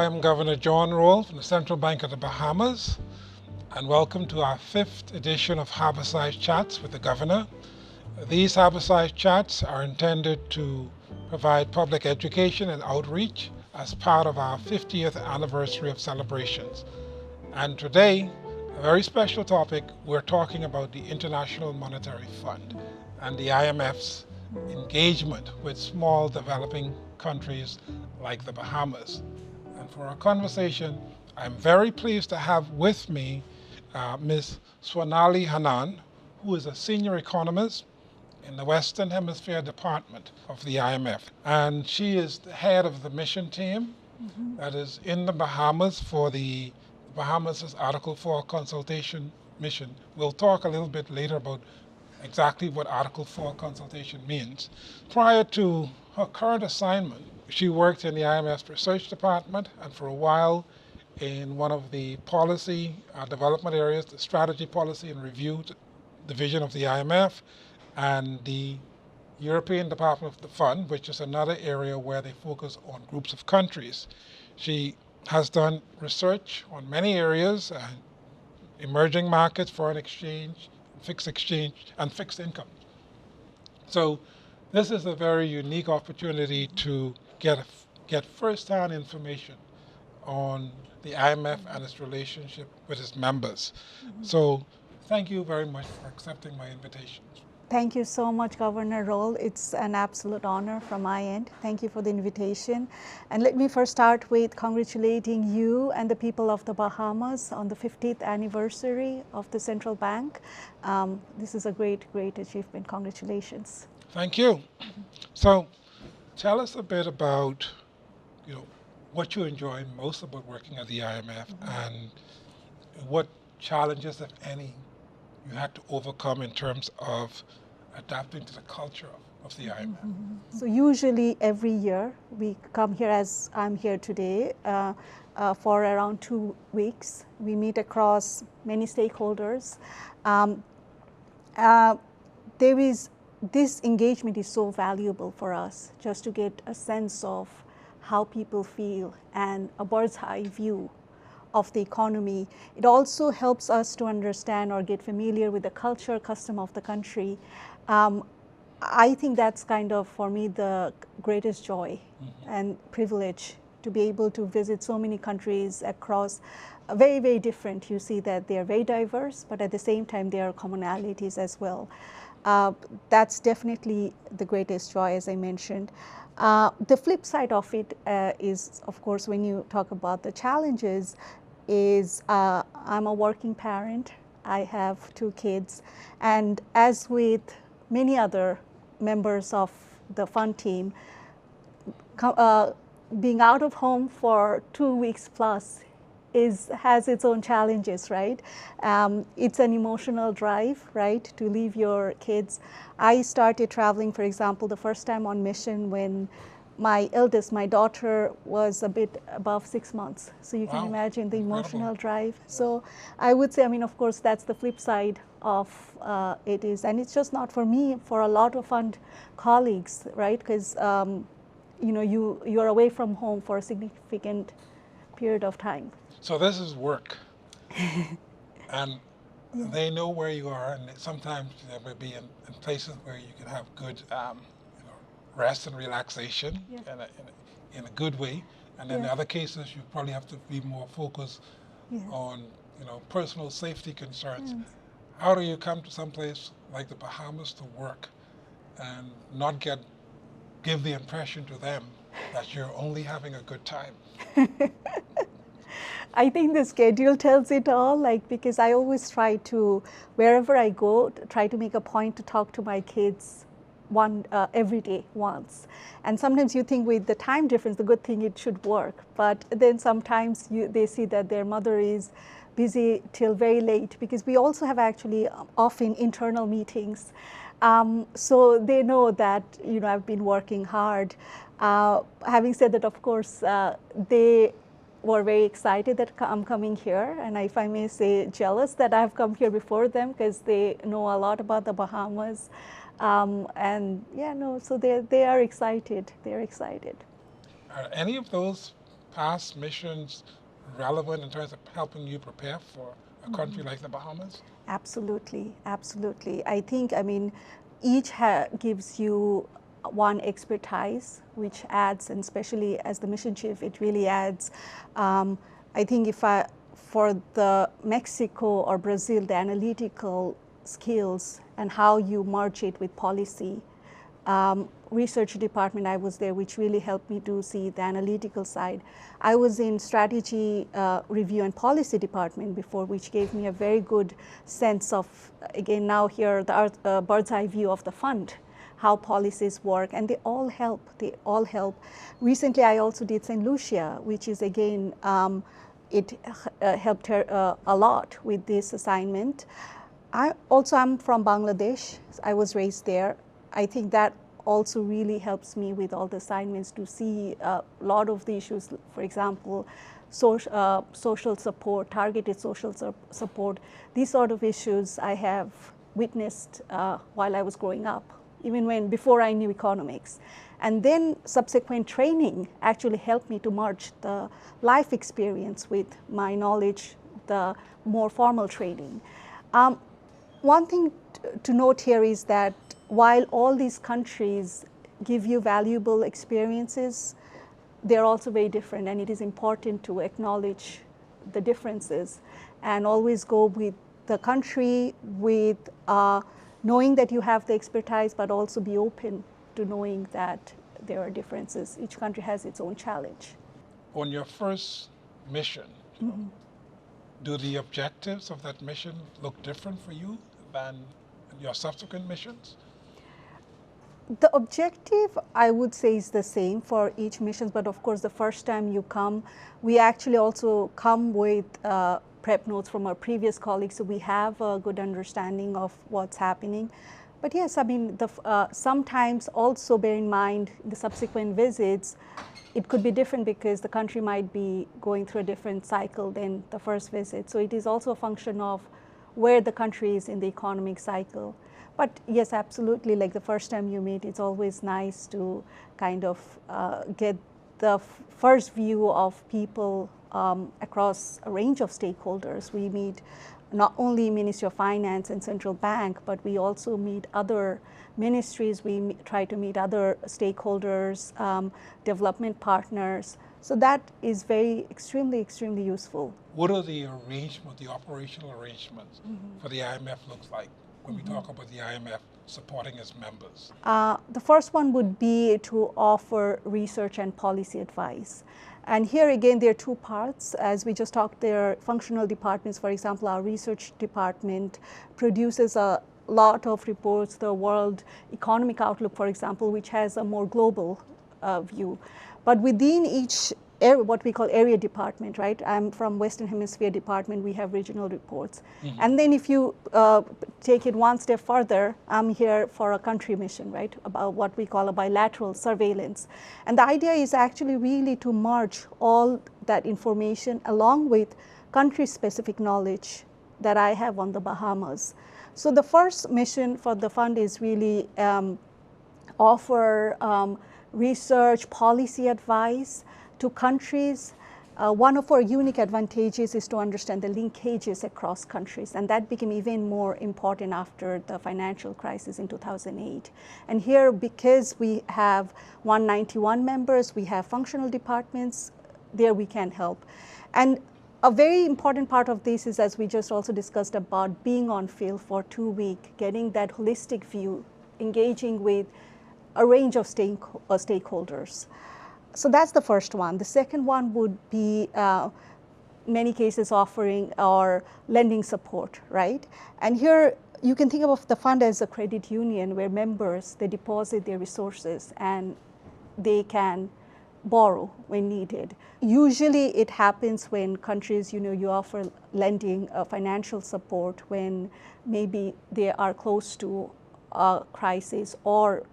am Governor John Rolle from the Central Bank of the Bahamas, and welcome to our 5th edition of Harbourside Chats with the Governor. These Harbourside Chats are intended to provide public education and outreach as part of our 50th anniversary of celebrations. And today, a very special topic, we're talking about the International Monetary Fund and the IMF's engagement with small developing countries like the Bahamas. And for our conversation, I'm very pleased to have with me Ms. Swarnali Hannan, who is a Senior Economist in the Western Hemisphere Department of the IMF. And she is the head of the mission team that is in the Bahamas for the Bahamas' Article 4 consultation mission. We'll talk a little bit later about exactly what Article 4 consultation means. Prior to her current assignment, she worked in the IMF's research department and for a while in one of the policy development areas, the strategy policy and review division of the IMF, and the European Department of the Fund, which is another area where they focus on groups of countries. She has done research on many areas, emerging markets, foreign exchange, and fixed income. So this is a very unique opportunity to get first-hand information on the IMF and its relationship with its members. So thank you very much for accepting my invitation. Thank you so much, Governor Rolle. It's an absolute honor from my end. Thank you for the invitation. And let me first start with congratulating you and the people of the Bahamas on the 50th anniversary of the central bank. This is a great, great achievement. Congratulations. Thank you. So tell us a bit about, what you enjoy most about working at the IMF and what challenges, if any, you had to overcome in terms of adapting to the culture of the IMF. So usually every year we come here, as I'm here today, for around 2 weeks. We meet across many stakeholders. This engagement is so valuable for us, just to get a sense of how people feel and a bird's eye view of the economy. It also helps us to understand or get familiar with the culture, custom of the country. I think that's kind of, for me, the greatest joy and privilege to be able to visit so many countries across very, very different. You see that they are very diverse, but at the same time, there are commonalities as well. That's definitely the greatest joy, as I mentioned. The flip side of it is, of course, when you talk about the challenges, is I'm a working parent. I have 2 kids. And as with many other members of the fund team, being out of home for 2 weeks plus has its own challenges, right? It's an emotional drive, right, to leave your kids. I started traveling, for example, the first time on mission when my eldest, my daughter, was a bit above 6 months. So you can imagine the emotional drive. So I would say, of course, that's the flip side of it is, and it's just not for me, for a lot of fund colleagues, right? Because you're away from home for a significant period of time. So this is work, and they know where you are, and sometimes they may be in places where you can have good rest and relaxation in a good way, and in other cases you probably have to be more focused on personal safety concerns. How do you come to some place like the Bahamas to work and not give the impression to them that you're only having a good time? I think the schedule tells it all, because I always try to, wherever I go, try to make a point to talk to my kids every day once. And sometimes you think with the time difference, the good thing, it should work. But then sometimes they see that their mother is busy till very late, because we also have actually often internal meetings. So they know that I've been working hard. Having said that, of course, they were very excited that I'm coming here, and if I may say, jealous that I've come here before them, because they know a lot about the Bahamas. So they are excited. They're excited. Are any of those past missions relevant in terms of helping you prepare for a country like the Bahamas? Absolutely, absolutely. I think, I mean, each gives you one expertise, which adds, and especially as the mission chief, it really adds. I think for the Mexico or Brazil, the analytical skills and how you merge it with policy. Research department, I was there, which really helped me to see the analytical side. I was in strategy review and policy department before, which gave me a very good sense of, again, now here, the bird's eye view of the fund, how policies work, and they all help. Recently, I also did St. Lucia, which is, again, it helped her a lot with this assignment. I'm from Bangladesh. I was raised there. I think that also really helps me with all the assignments to see a lot of the issues, for example, social support, targeted social support. These sort of issues I have witnessed while I was growing up, even before I knew economics. And then subsequent training actually helped me to merge the life experience with my knowledge, the more formal training. One thing to note here is that while all these countries give you valuable experiences, they're also very different, and it is important to acknowledge the differences and always go with the country with knowing that you have the expertise, but also be open to knowing that there are differences. Each country has its own challenge. On your first mission, do the objectives of that mission look different for you than your subsequent missions? The objective, I would say, is the same for each mission, but of course, the first time you come, we actually also come with prep notes from our previous colleagues, so we have a good understanding of what's happening. But yes, I mean, sometimes also bear in mind the subsequent visits, it could be different because the country might be going through a different cycle than the first visit. So it is also a function of where the country is in the economic cycle. But yes, absolutely, like the first time you meet, it's always nice to kind of get the first view of people across a range of stakeholders. We meet not only Ministry of Finance and Central Bank, but we also meet other ministries. We try to meet other stakeholders, development partners. So that is extremely useful. What are the arrangements, the operational arrangements for the IMF looks like when we talk about the IMF supporting its members? The first one would be to offer research and policy advice. And here again, there are two parts. As we just talked, there are functional departments. For example, our research department produces a lot of reports, the World Economic Outlook, for example, which has a more global view. But within each area, what we call area department, right? I'm from Western Hemisphere Department, we have regional reports. And then if you take it one step further, I'm here for a country mission, right? About what we call a bilateral surveillance. And the idea is actually really to merge all that information along with country-specific knowledge that I have on the Bahamas. So the first mission for the fund is really offer research, policy advice to countries. One of our unique advantages is to understand the linkages across countries, and that became even more important after the financial crisis in 2008. And here, because we have 191 members, we have functional departments, there we can help. And a very important part of this is, as we just also discussed, about being on field for 2 weeks, getting that holistic view, engaging with a range of stakeholders. So that's the first one. The second one would be many cases offering or lending support, right? And here you can think of the fund as a credit union where members, they deposit their resources and they can borrow when needed. Usually it happens when countries, you offer lending financial support when maybe they are close to a crisis or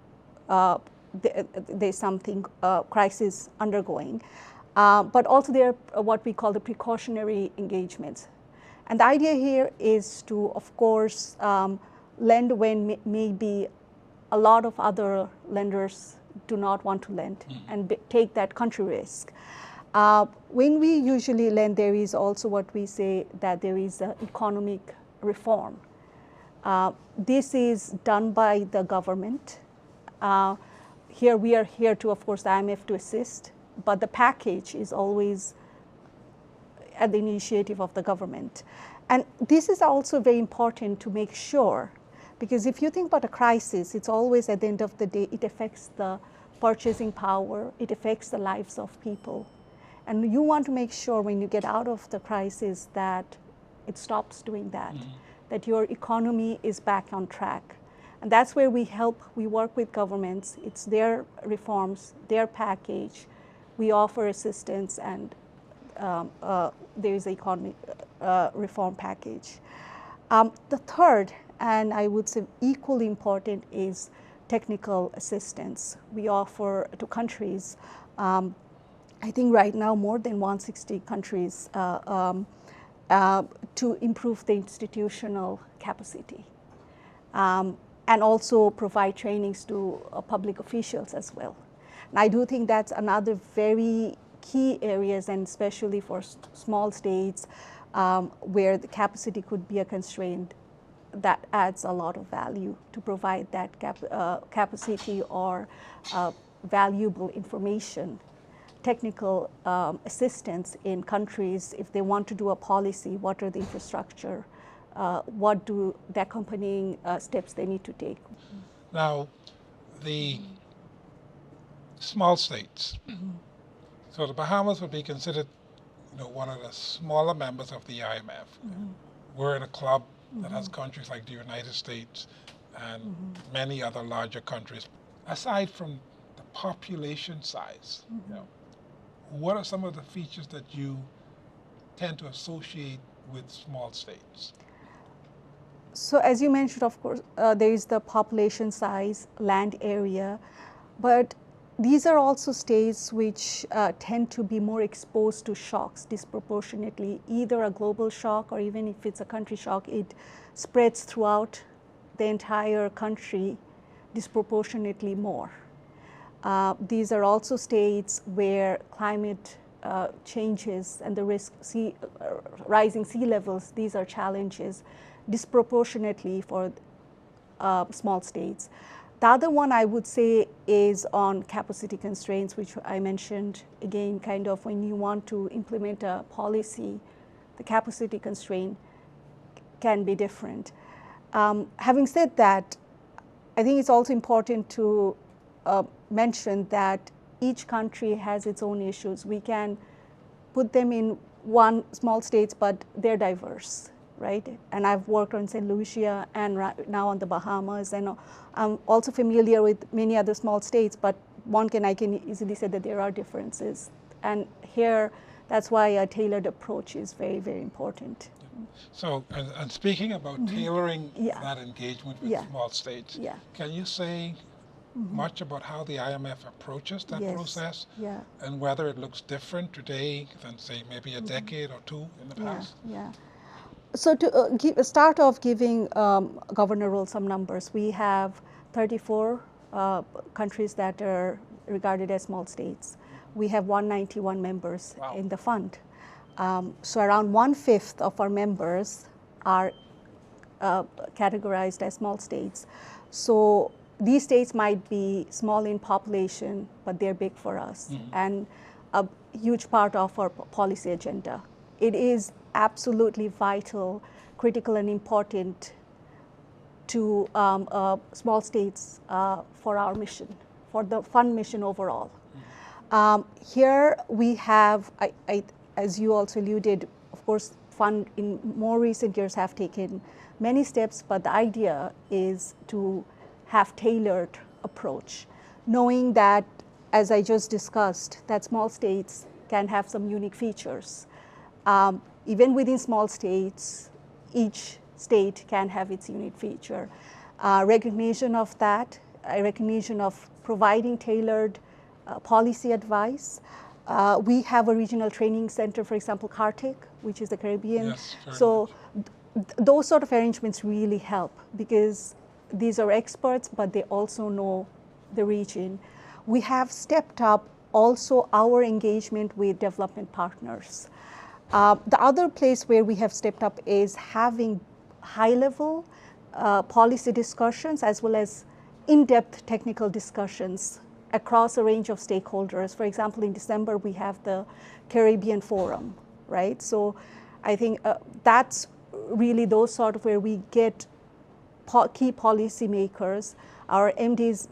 there's something crisis undergoing, but also there are what we call the precautionary engagements. And the idea here is to, of course, lend when maybe a lot of other lenders do not want to lend and take that country risk. When we usually lend, there is also what we say that there is economic reform. This is done by the government. Here we are here to, of course, the IMF to assist, but the package is always at the initiative of the government. And this is also very important to make sure, because if you think about a crisis, it's always at the end of the day, it affects the purchasing power, it affects the lives of people. And you want to make sure when you get out of the crisis that it stops doing that, that your economy is back on track. And that's where we help, we work with governments, it's their reforms, their package, we offer assistance, and there is an economic reform package. The third, and I would say equally important, is technical assistance. We offer to countries, I think right now more than 160 countries, to improve the institutional capacity. And also provide trainings to public officials as well. And I do think that's another very key areas, and especially for small states where the capacity could be a constraint, that adds a lot of value to provide that capacity or valuable information, technical assistance in countries if they want to do a policy, what are the infrastructure, what do the accompanying steps they need to take. Now, the small states. So the Bahamas would be considered, one of the smaller members of the IMF. We're in a club that has countries like the United States and many other larger countries. Aside from the population size, what are some of the features that you tend to associate with small states? So as you mentioned, of course, there is the population size, land area, but these are also states which tend to be more exposed to shocks disproportionately, either a global shock or even if it's a country shock, it spreads throughout the entire country disproportionately more. These are also states where climate changes and the risk, rising sea levels, these are challenges disproportionately for small states. The other one I would say is on capacity constraints, which I mentioned again, kind of when you want to implement a policy, the capacity constraint can be different. Having said that, I think it's also important to mention that each country has its own issues. We can put them in one small states, but they're diverse. Right? And I've worked on St. Lucia and now on the Bahamas, and I'm also familiar with many other small states, but I can easily say that there are differences. And here, that's why a tailored approach is very, very important. So, and speaking about tailoring that engagement with small states, can you say much about how the IMF approaches that process and whether it looks different today than, say, maybe a decade or two in the past? So to start off giving Governor Rolle some numbers, we have 34 countries that are regarded as small states. We have 191 members in the fund. So around 1/5 of our members are categorized as small states. So these states might be small in population, but they're big for us and a huge part of our policy agenda. It is absolutely vital, critical, and important to small states for our mission, for the fund mission overall. Here we have, as you also alluded, of course, fund in more recent years have taken many steps, but the idea is to have tailored approach, knowing that, as I just discussed, that small states can have some unique features. Even within small states, each state can have its unique feature. Recognition of that, recognition of providing tailored policy advice. We have a regional training center, for example, CARTIC, which is the Caribbean. Yes, so those sort of arrangements really help because these are experts, but they also know the region. We have stepped up also our engagement with development partners. The other place where we have stepped up is having high-level policy discussions as well as in-depth technical discussions across a range of stakeholders. For example, in December, we have the Caribbean Forum, right? So I think that's really those sort of where we get key policymakers. Our MDs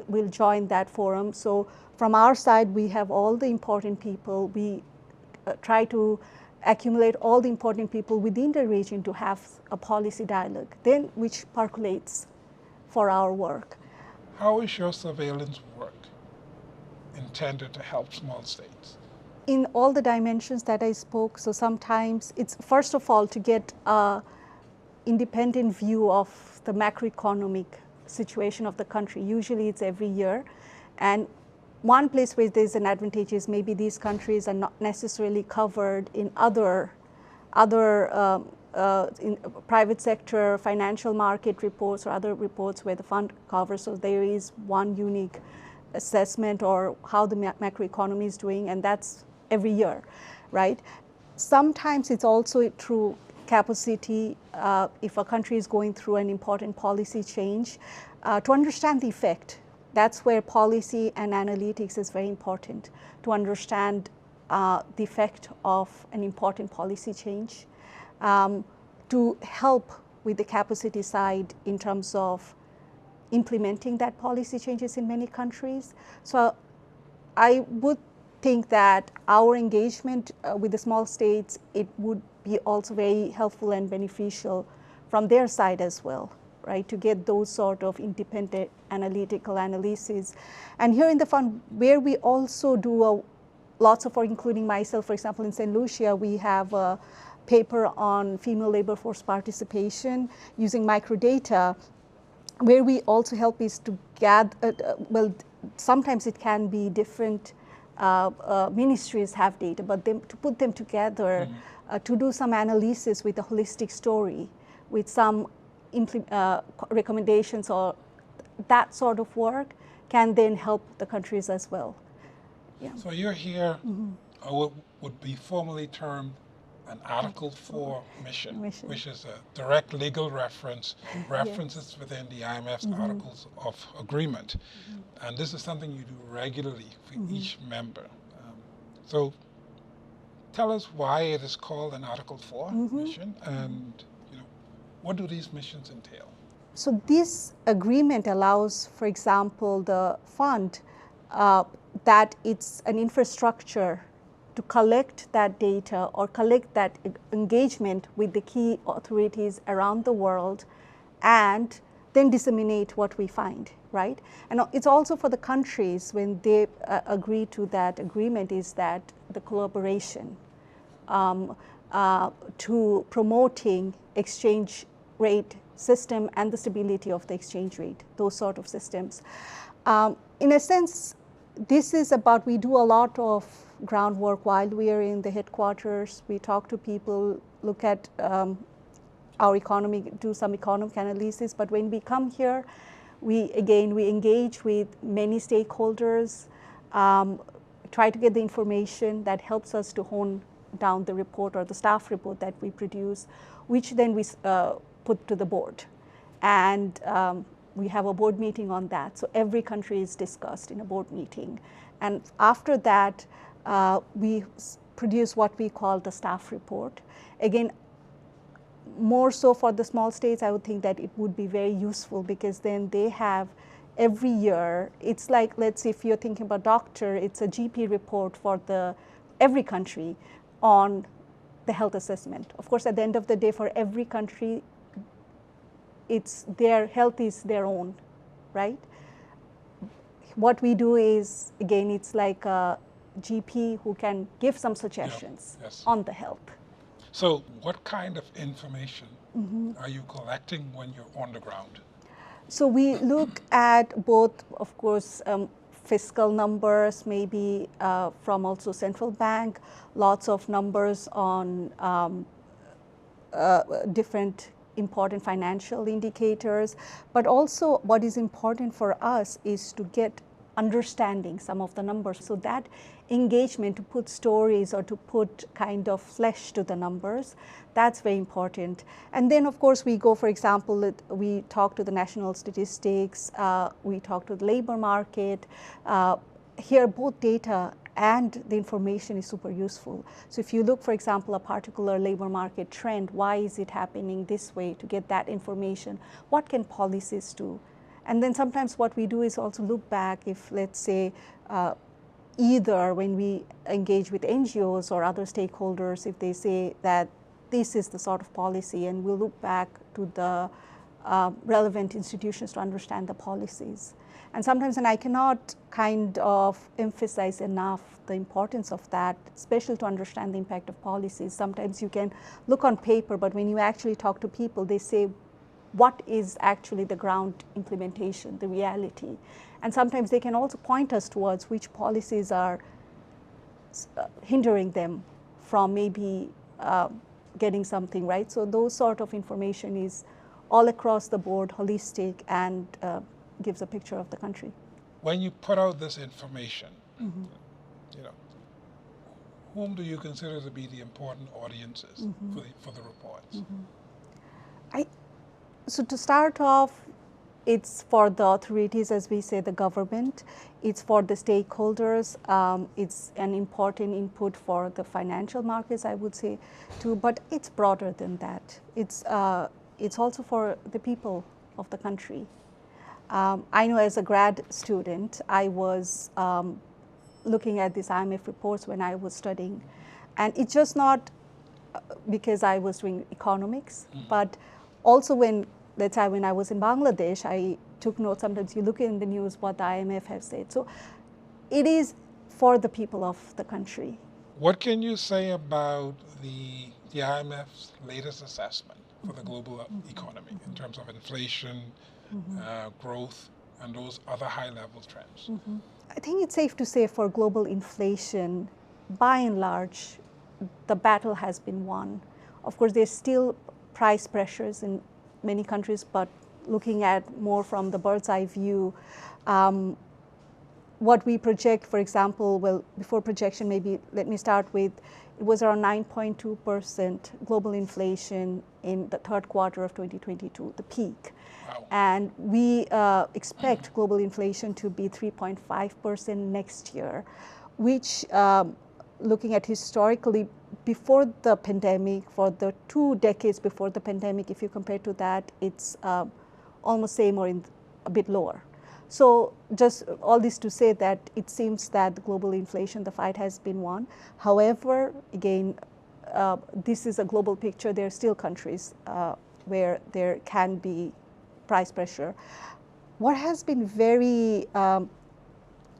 will join that forum. So from our side, we have all the important people. We try to accumulate all the important people within the region to have a policy dialogue, then which percolates for our work. How is your surveillance work intended to help small states? In all the dimensions that I spoke, so sometimes it's first of all to get an independent view of the macroeconomic situation of the country. Usually it's every year. And one place where there's an advantage is maybe these countries are not necessarily covered in other in private sector financial market reports or other reports where the fund covers. So there is one unique assessment or how the macroeconomy is doing, and that's every year, right? Sometimes it's also through capacity, if a country is going through an important policy change, to understand the effect. That's where policy and analytics is very important, to understand the effect of an important policy change, to help with the capacity side in terms of implementing that policy changes in many countries. So I would think that our engagement with the small states, it would be also very helpful and beneficial from their side as well, right, to get those sort of independent analytical analyses. And here in the fund, where we also do lots of work, including myself, for example, in St. Lucia, we have a paper on female labor force participation using microdata, where we also help is to gather, well, sometimes it can be different ministries have data, but to put them together, to do some analysis with a holistic story, with some recommendations or that sort of work can then help the countries as well. Yeah. So you're here, what would be formally termed an Article 4 mission, which is a direct legal references yes. within the IMF's Articles of Agreement. And this is something you do regularly for each member. So tell us why it is called an Article 4 mission, and what do these missions entail? So this agreement allows, for example, the fund that it's an infrastructure to collect that data or collect that engagement with the key authorities around the world and then disseminate what we find, right? And it's also for the countries when they agree to that agreement is that the collaboration to promoting exchange rate system and the stability of the exchange rate, those sort of systems. In a sense, this is about, we do a lot of groundwork while we are in the headquarters. We talk to people, look at our economy, do some economic analysis, but when we come here, we engage with many stakeholders, try to get the information that helps us to hone down the report or the staff report that we produce, which then we put to the board. And we have a board meeting on that. So every country is discussed in a board meeting. And after that, we produce what we call the staff report. Again, more so for the small states, I would think that it would be very useful because then they have every year, it's like, let's say if you're thinking about doctor, it's a GP report for every country on the health assessment. Of course, at the end of the day, for every country, it's their health is their own, right? What we do is, again, it's like a GP who can give some suggestions on the health. So what kind of information are you collecting when you're on the ground? So we look at both, of course, fiscal numbers, maybe from also central bank, lots of numbers on different important financial indicators, but also what is important for us is to get understanding some of the numbers. So that engagement to put stories or to put kind of flesh to the numbers, that's very important. And then of course we go, for example, we talk to the national statistics, we talk to the labor market. Here both data and the information is super useful. So if you look, for example, a particular labor market trend, why is it happening this way? To get that information, what can policies do? And then sometimes what we do is also look back if, let's say, either when we engage with NGOs or other stakeholders, if they say that this is the sort of policy, and we'll look back to the relevant institutions to understand the policies. And sometimes, and I cannot kind of emphasize enough the importance of that, especially to understand the impact of policies. Sometimes you can look on paper, but when you actually talk to people, they say, what is actually the ground implementation, the reality? And sometimes they can also point us towards which policies are hindering them from maybe getting something right. So those sort of information is all across the board, holistic, and gives a picture of the country. When you put out this information, you know, whom do you consider to be the important audiences for the reports? So to start off, it's for the authorities, as we say, the government. It's for the stakeholders. It's an important input for the financial markets, I would say, too. But it's broader than that. It's also for the people of the country. I know as a grad student, I was looking at these IMF reports when I was studying. And it's just not because I was doing economics, but also when, let's say, when I was in Bangladesh, I took notes. Sometimes you look in the news what the IMF have said. So it is for the people of the country. What can you say about the IMF's latest assessment for the global economy in terms of inflation, growth, and those other high-level trends? I think it's safe to say for global inflation, by and large, the battle has been won. Of course, there's still price pressures in many countries, but looking at more from the bird's eye view, what we project, for example, well, before projection, maybe let me start with, it was around 9.2% global inflation in the third quarter of 2022, the peak. Wow. And we expect global inflation to be 3.5% next year, which, looking at historically, before the pandemic, for the 2 decades before the pandemic, if you compare to that, it's almost same or a bit lower. So just all this to say that it seems that the global inflation, the fight has been won. However, again, this is a global picture. There are still countries where there can be price pressure. What has been very,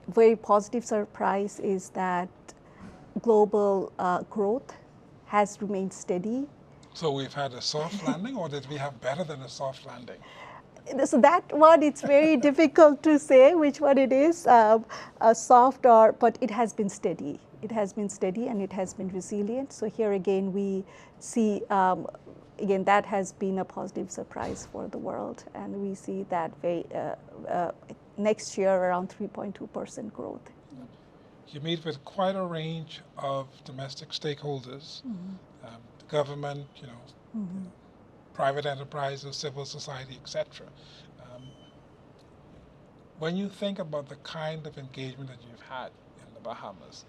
very positive surprise is that global growth has remained steady. So we've had a soft landing, or did we have better than a soft landing? So that one, it's very difficult to say which one it is, a soft or, but it has been steady. It has been steady and it has been resilient. So here again, we see, again, that has been a positive surprise for the world. And we see that next year around 3.2% growth. You meet with quite a range of domestic stakeholders, the government, private enterprises, civil society, etc. When you think about the kind of engagement that you've had in the Bahamas,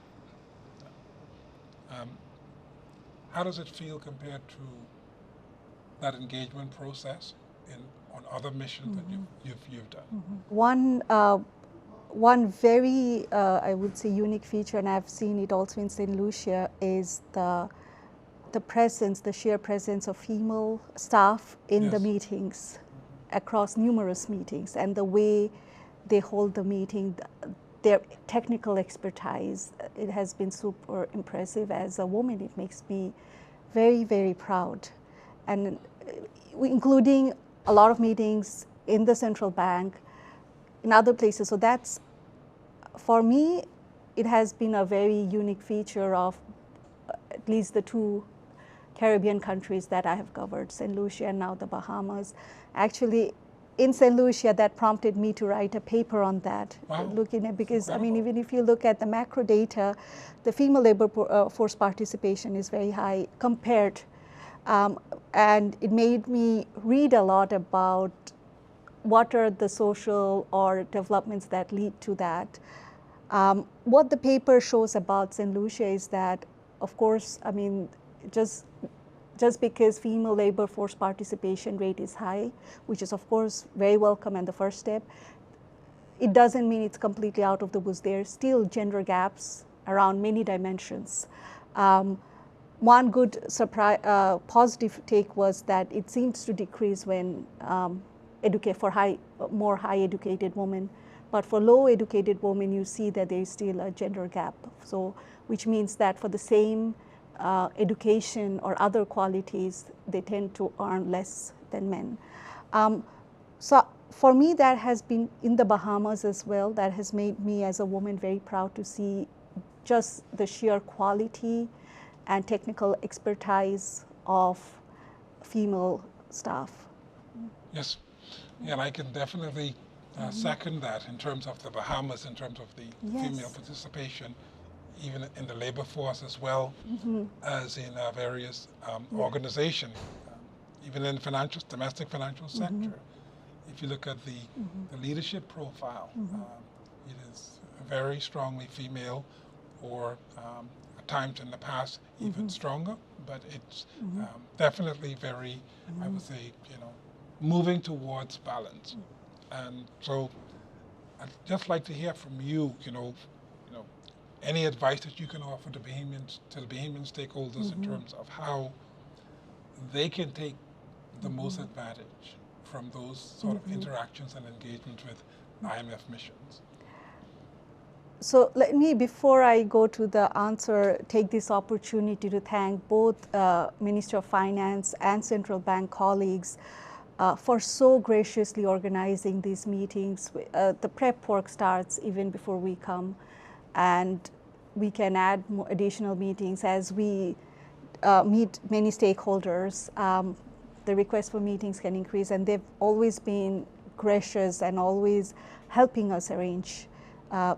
how does it feel compared to that engagement process on other missions that you've done? One very, I would say, unique feature, and I've seen it also in St. Lucia, is the presence, the sheer presence of female staff in the meetings, across numerous meetings, and the way they hold the meeting, their technical expertise, it has been super impressive. As a woman, it makes me very, very proud. And including a lot of meetings in the central bank, in other places. So that's, for me, it has been a very unique feature of at least the 2 Caribbean countries that I have covered, St. Lucia and now the Bahamas. Actually, in St. Lucia, that prompted me to write a paper on that. Wow. Looking at, because I mean, Incredible. even if you look at the macro data, the female labor force participation is very high compared, and it made me read a lot about what are the social or developments that lead to that. What the paper shows about St. Lucia is that, of course, I mean, just because female labor force participation rate is high, which is of course very welcome and the first step, it doesn't mean it's completely out of the woods. There are still gender gaps around many dimensions. One good positive take was that it seems to decrease when for more high educated women, but for low educated women, you see that there is still a gender gap. So, which means that for the same education or other qualities, they tend to earn less than men. So for me, that has been in the Bahamas as well. That has made me as a woman very proud to see just the sheer quality and technical expertise of female staff. Yes, and I can definitely second that in terms of the Bahamas, in terms of the female participation, even in the labor force as well as in various organizations, even in domestic financial sector. If you look at the leadership profile, it is very strongly female, or at times in the past even stronger, but it's definitely very, I would say, moving towards balance. And so I'd just like to hear from you, any advice that you can offer to the Bahamian stakeholders in terms of how they can take the most advantage from those sort of interactions and engagements with IMF missions. So let me, before I go to the answer, take this opportunity to thank both Minister of Finance and Central Bank colleagues for so graciously organizing these meetings. The prep work starts even before we come, and we can add additional meetings as we meet many stakeholders. The request for meetings can increase, and they've always been gracious and always helping us arrange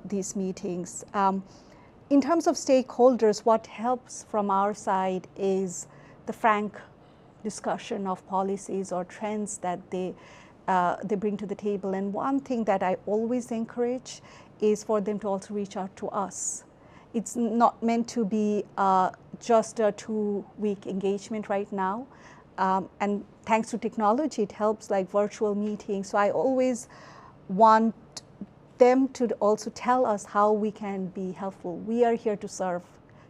these meetings. In terms of stakeholders, what helps from our side is the frank discussion of policies or trends that they bring to the table. And one thing that I always encourage is for them to also reach out to us. It's not meant to be just a 2-week engagement right now. And thanks to technology, it helps like virtual meetings. So I always want them to also tell us how we can be helpful. We are here to serve.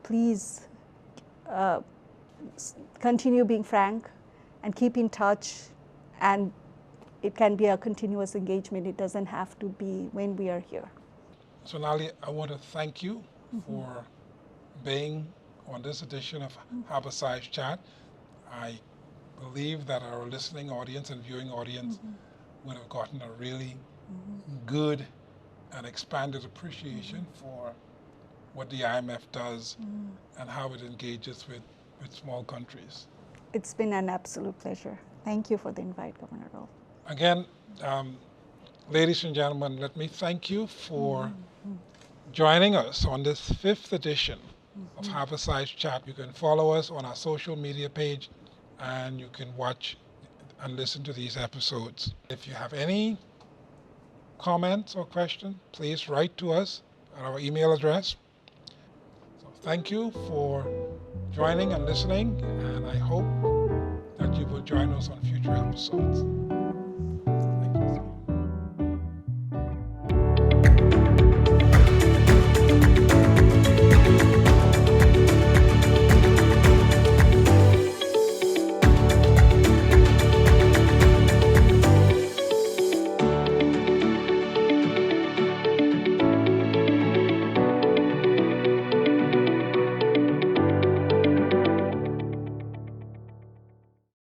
Please continue being frank and keep in touch, and it can be a continuous engagement. It doesn't have to be when we are here. Swarnali, I want to thank you for being on this edition of Harbourside Chat. I believe that our listening audience and viewing audience would have gotten a really good and expanded appreciation for what the IMF does and how it engages with small countries. It's been an absolute pleasure. Thank you for the invite, Governor Rolle. Again, ladies and gentlemen, let me thank you for joining us on this 5th edition of Harbourside Chat. You can follow us on our social media page, and you can watch and listen to these episodes. If you have any comments or questions, please write to us at our email address. So thank you for joining and listening, and I hope that you will join us on future episodes.